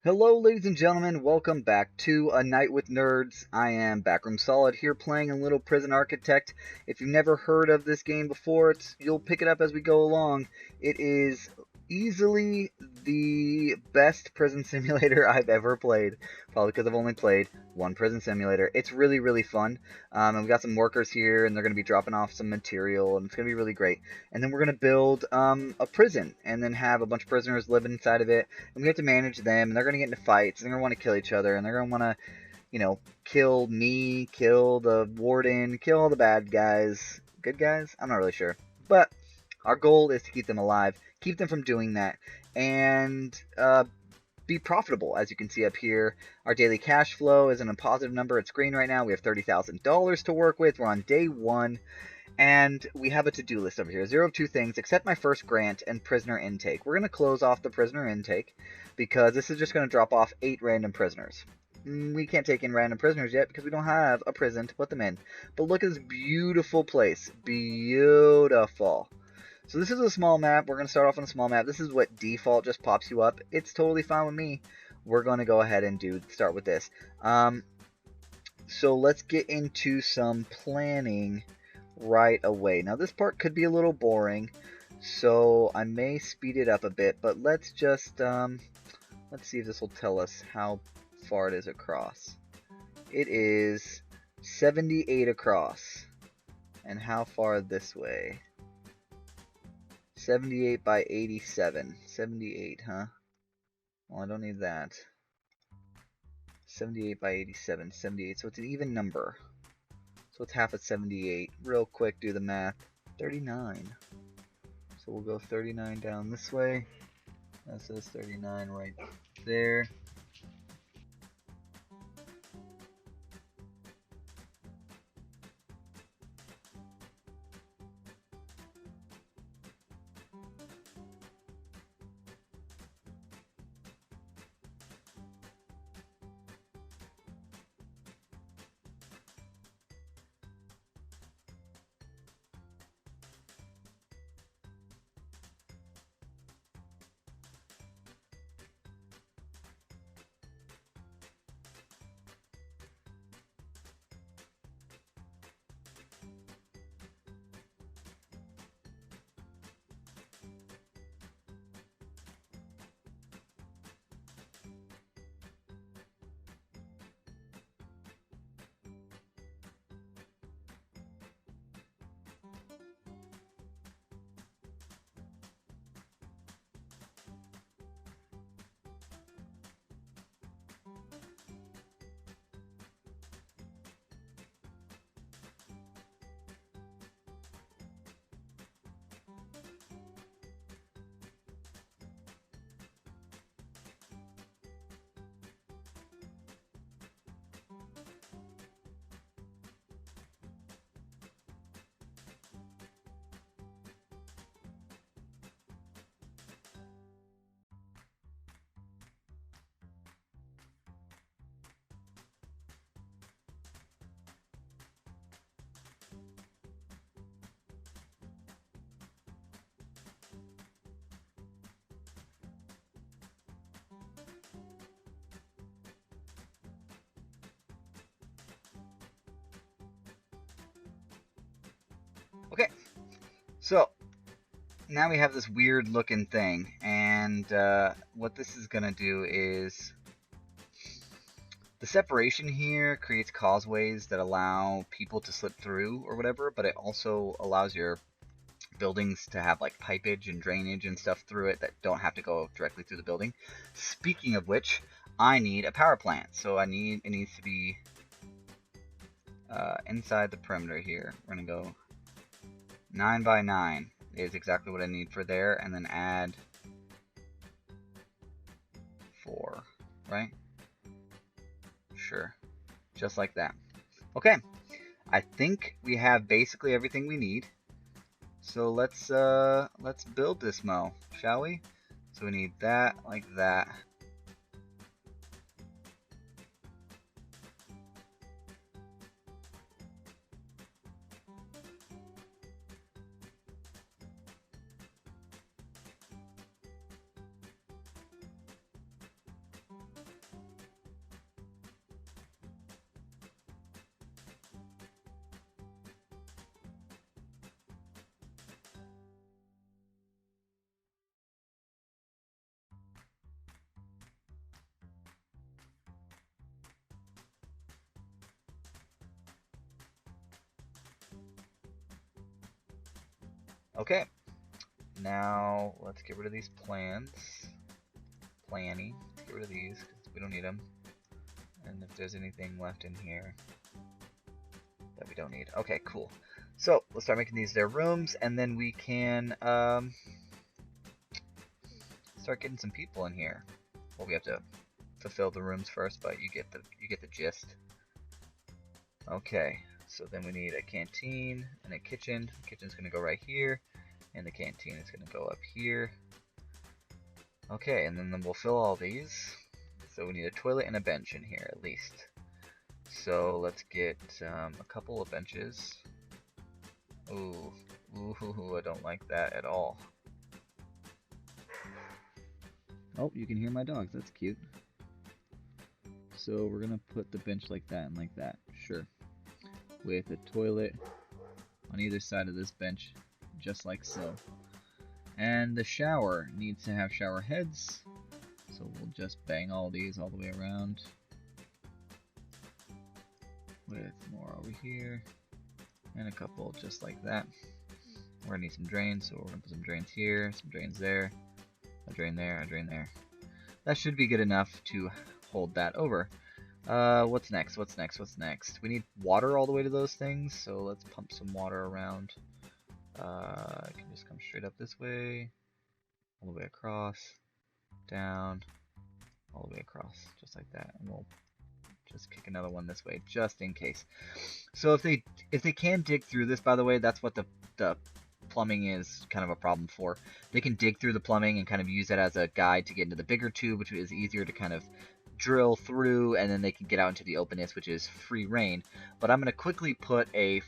Hello, ladies and gentlemen. Welcome back to A Night with Nerds. I am BackroomSolid here playing a little Prison Architect. If you've never heard of this game before, you'll pick it up as we go along. It is easily the best prison simulator I've ever played, probably because I've only played one prison simulator. It's really, really fun, and we've got some workers here, and they're going to be dropping off some material, and it's going to be really great. And then we're going to build a prison, and then have a bunch of prisoners live inside of it, and we have to manage them, and they're going to get into fights, and they're going to want to kill each other, and they're going to want to, kill me, kill the warden, kill all the bad guys. Good guys? I'm not really sure. But our goal is to keep them alive, keep them from doing that, and be profitable. As you can see up here, our daily cash flow is in a positive number. It's green right now. We have $30,000 to work with. We're on day one. And we have a to-do list over here. 0 of 2 things, accept my first grant and prisoner intake. We're going to close off the prisoner intake because this is just going to drop off 8 random prisoners. We can't take in random prisoners yet because we don't have a prison to put them in. But look at this beautiful place. Beautiful. So this is a small map. We're going to start off on a small map. This is what default just pops you up. It's totally fine with me. We're going to go ahead and start with this. So let's get into some planning right away. Now this part could be a little boring, so I may speed it up a bit, but let's just let's see if this will tell us how far it is across. It is 78 across. And how far this way? 78 by 87. 78, huh? Well, I don't need that. 78 by 87. 78, so it's an even number. So it's half of 78. Real quick, do the math. 39. So we'll go 39 down this way. That says 39 right there. Okay, so now we have this weird looking thing, and what this is going to do is the separation here creates causeways that allow people to slip through or whatever, but it also allows your buildings to have like pipage and drainage and stuff through it that don't have to go directly through the building. Speaking of which, I need a power plant, so it needs to be inside the perimeter here. We're going to go 9 by 9 is exactly what I need for there, and then add 4, right? Sure. Just like that. Okay. I think we have basically everything we need. So let's build this mo, shall we? So we need that, like that. Okay, now let's get rid of these plans. Planny. Get rid of these because we don't need them. And if there's anything left in here that we don't need. Okay, cool. So let's start making these their rooms, and then we can start getting some people in here. Well, we have to fulfill the rooms first, but you get the gist. Okay, so then we need a canteen and a kitchen. The kitchen's gonna go right here, and the canteen is gonna go up here. Okay, and then we'll fill all these. So we need a toilet and a bench in here at least. So let's get a couple of benches. Ooh, I don't like that at all. Oh, you can hear my dogs. That's cute. So we're gonna put the bench like that and like that. Sure. With a toilet on either side of this bench, just like so. And the shower needs to have shower heads. So we'll just bang all these all the way around. With more over here. And a couple just like that. We're gonna need some drains, so we're gonna put some drains here, some drains there, a drain there, a drain there. That should be good enough to hold that over. What's next? What's next? What's next? We need water all the way to those things, so let's pump some water around. I can just come straight up this way, all the way across, down, all the way across, just like that, and we'll just kick another one this way, just in case. So if they can dig through this, by the way, that's what the plumbing is kind of a problem for. They can dig through the plumbing and kind of use that as a guide to get into the bigger tube, which is easier to kind of drill through, and then they can get out into the openness, which is free reign. But I'm going to quickly put a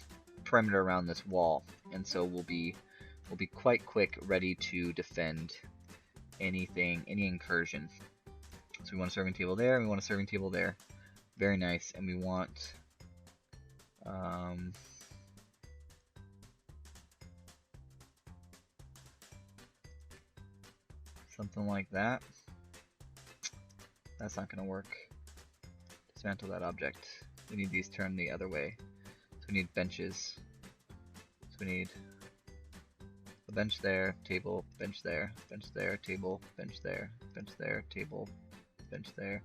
perimeter around this wall, and so we'll be quite quick, ready to defend any incursion. So we want a serving table there, and we want a serving table there. Very nice, and we want something like that. That's not going to work. Dismantle that object. We need these turned the other way. So we need benches. So we need a bench there, table, bench there, bench there, table, bench there, bench there, table, bench there.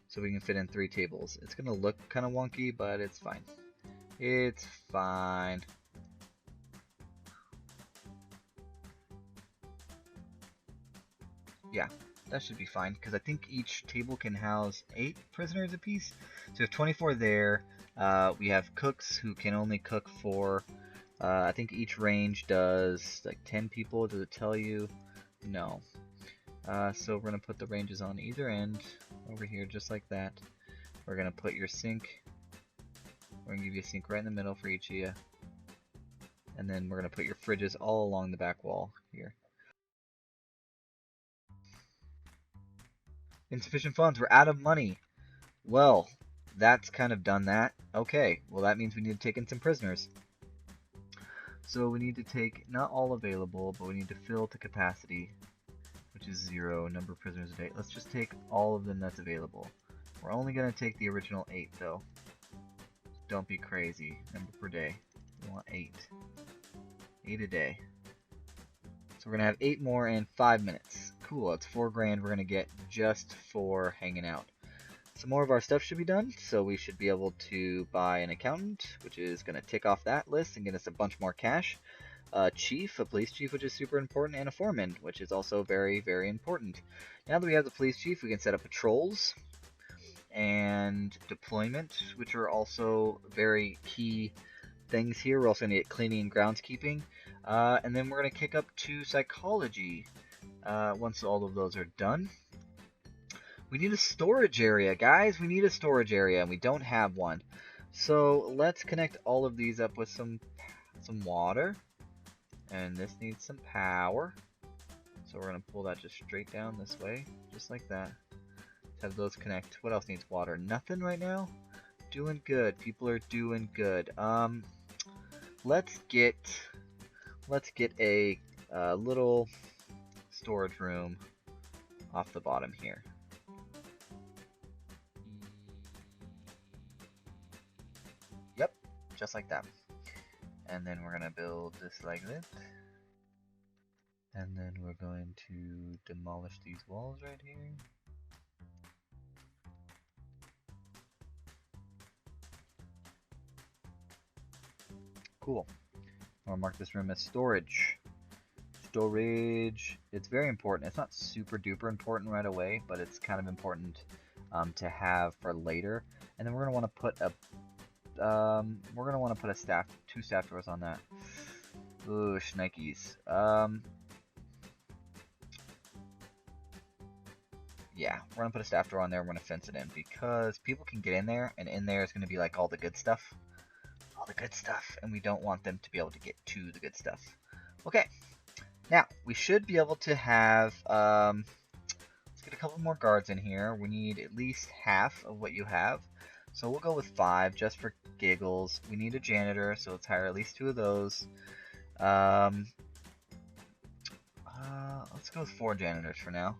So we can fit in 3 tables. It's going to look kind of wonky, but it's fine. It's fine. Yeah, that should be fine, because I think each table can house 8 prisoners apiece. So we have 24 there. We have cooks who can only cook for, I think each range does like 10 people. Does it tell you? No. So we're going to put the ranges on either end, over here, just like that. We're going to put your sink. We're going to give you a sink right in the middle for each of you. And then we're going to put your fridges all along the back wall here. Insufficient funds. We're out of money. Well, that's kind of done that. Okay, well that means we need to take in some prisoners. So we need to take, not all available, but we need to fill to capacity, which is 0, number of prisoners a day. Let's just take all of them that's available. We're only going to take the original 8 though. Don't be crazy. Number per day. We want 8. 8 a day. So we're going to have 8 more in 5 minutes. Cool, that's 4 grand we're going to get just for hanging out. Some more of our stuff should be done, so we should be able to buy an accountant, which is going to tick off that list and get us a bunch more cash. A chief, a police chief, which is super important, and a foreman, which is also very, very important. Now that we have the police chief, we can set up patrols and deployment, which are also very key things here. We're also going to get cleaning and groundskeeping, and then we're going to kick up to psychology once all of those are done. We need a storage area, guys. We need a storage area, and we don't have one. So let's connect all of these up with some water, and this needs some power. So we're going to pull that just straight down this way, just like that. Have those connect. What else needs water? Nothing right now? Doing good. People are doing good. Let's get a little storage room off the bottom here. Yep, just like that. And then we're going to build this like this. And then we're going to demolish these walls right here. Cool. I'll mark this room as storage. Storage. It's very important. It's not super duper important right away, but it's kind of important to have for later. And then we're gonna want to put a two staff drawers on that. Ooh, shnikes. Yeah, we're gonna put a staff drawer on there. We're gonna fence it in because people can get in there, and in there is gonna be like all the good stuff. All the good stuff, and we don't want them to be able to get to the good stuff. Okay, now we should be able to have, let's get a couple more guards in here. We need at least half of what you have, so we'll go with 5 just for giggles. We need a janitor, so let's hire at least 2 of those. Let's go with 4 janitors for now.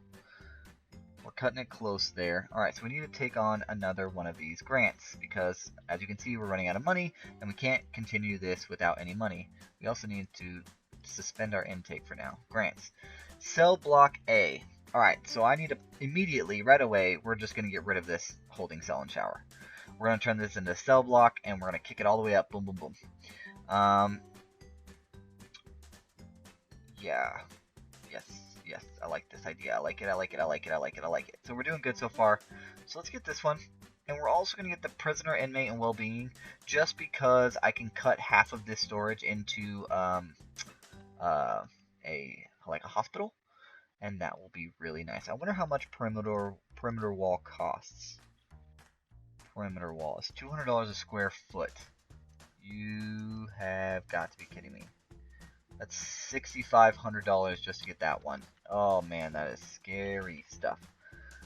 We're cutting it close there. Alright, so we need to take on another one of these grants because, as you can see, we're running out of money and we can't continue this without any money. We also need to suspend our intake for now. Grants. Cell block A. Alright, so I need to immediately, right away, we're just going to get rid of this holding cell and shower. We're going to turn this into a cell block and we're going to kick it all the way up. Boom, boom, boom. Yeah. Yes, I like this idea. I like it. So we're doing good so far. So let's get this one. And we're also going to get the prisoner, inmate, and well-being just because I can cut half of this storage into a hospital. And that will be really nice. I wonder how much perimeter wall costs. Perimeter wall is $200 a square foot. You have got to be kidding me. That's $6,500 just to get that one. Oh man, that is scary stuff.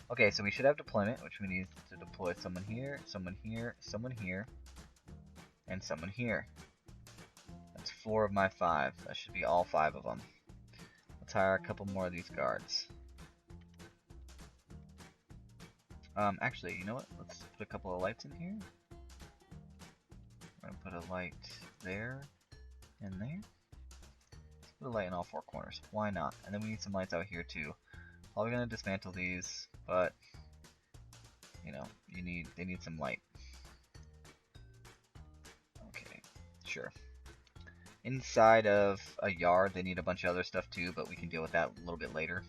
Okay, so we should have deployment, which we need to deploy someone here, someone here, someone here, and someone here. That's 4 of my 5. That should be all 5 of them. Let's hire a couple more of these guards. Actually, you know what? Let's put a couple of lights in here. We're gonna put a light there and there. Put a light in all 4 corners. Why not? And then we need some lights out here too. Probably gonna dismantle these, but you know, they need some light. Okay, sure. Inside of a yard, they need a bunch of other stuff too, but we can deal with that a little bit later.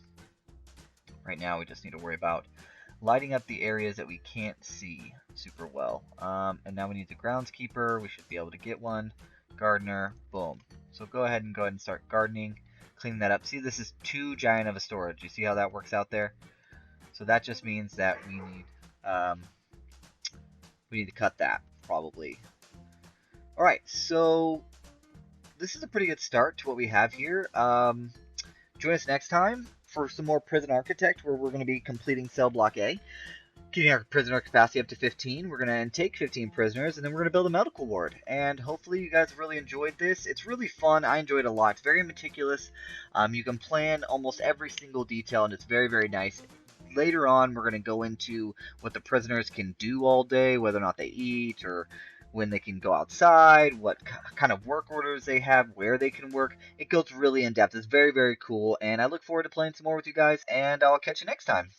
Right now, we just need to worry about lighting up the areas that we can't see super well. And now we need the groundskeeper. We should be able to get one. Gardener, boom. So go ahead and start gardening, cleaning that up. See, this is too giant of a storage. You see how that works out there? So that just means that we need to cut that probably. All right, so this is a pretty good start to what we have here. Join us next time for some more Prison Architect, where we're going to be completing cell block A. Getting our prisoner capacity up to 15. We're going to intake 15 prisoners, and then we're going to build a medical ward. And hopefully you guys have really enjoyed this. It's really fun. I enjoyed it a lot. It's very meticulous. You can plan almost every single detail, and it's very, very nice. Later on, we're going to go into what the prisoners can do all day, whether or not they eat, or when they can go outside, what kind of work orders they have, where they can work. It goes really in depth. It's very, very cool, and I look forward to playing some more with you guys, and I'll catch you next time.